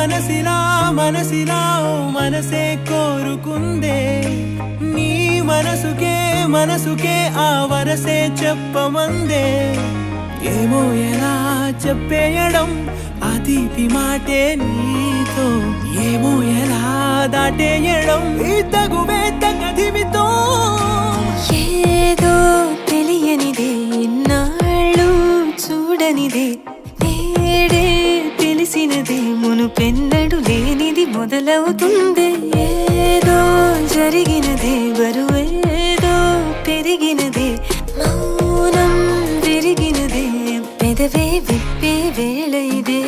మనసిలా మనసిలా ఓ మనసే కోరుకుందే నీ మనసుకే ఆ వరసే చెప్పమందే ఏమో ఎలా చెప్పేయడం ఆ తీపి మాటే నీతో ఏమో ఎలా దాటేయడం ఈ తగువే తగదివితో ఏదో తెలియనిదే నాళ్ళు చూడనిదే నేడే తెలిసినదే మునుపెన్నడు లేనిది మొదలవుతుంది ఏదో జరిగినదే బరువేదో పెరిగినదే మౌనం విరిగినదే పెదవే విప్పే వేళ ఇదే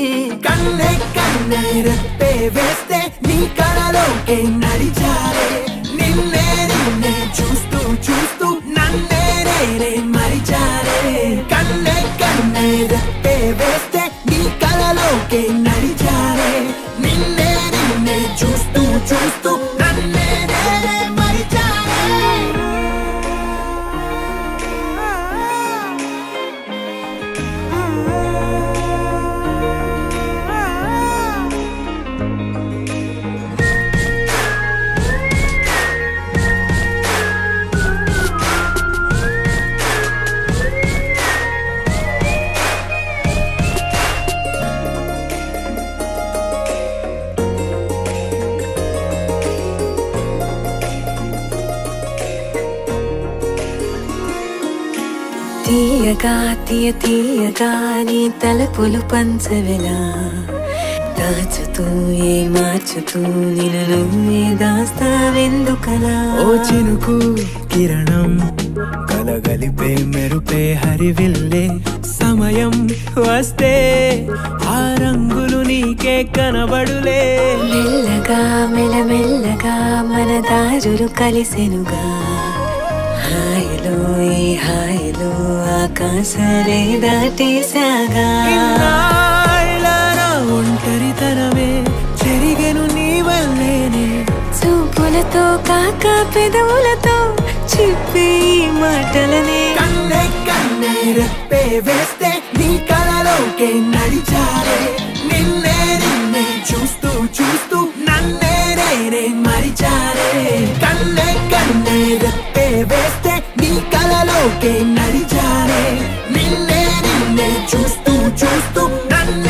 కన్నే కన్నే రెప్పే వేస్తే నీ కళలోకే నడిచారే నిన్నే నిన్నే చూస్తూ చూస్తూ నన్నే నేనే మరిచారే కన్నే కన్నే రెప్పే వేస్తే నీ కళలోకే నడిచారే నిన్నే నిన్నే చూస్తూ చూస్తూ నన్నే నేనే మరిచారే తీయగా తీయగా నీ తలపులు పంచవెలా దాచుతూ మార్చుతూ నిన్ను నువ్వే దాస్తావెందుకలా ఓ చినుకు కిరణం కలగలిపే మెరుపే హరివిల్లే సమయం వస్తే ఆ రంగులు నీకే కనబడులే మెల్లగా మెల్లమెల్లగా మన దారులు కలిసెనుగా హాయిలో ఈ హాయిలో ఆకాశాలే దాటేసాగా ఇన్నాళ్ళ నా ఒంటరితనమే చెరిగెను నీ వల్లేనే చూపులతో కాక పెదవులతో చెప్పే ఈ మాటలనే కన్నే కన్నే రెప్పే వేస్తే నీ కళలోకే నడిచారే నిన్నే నిన్నే చూస్తూ చూస్తూ నన్నే నేనే మరిచారే కన్నే కన్నే రెప్పే వేస్తే నీ కళలోకే నడిచారే నిన్నే నిన్నే చూస్తూ చూస్తూ నన్నే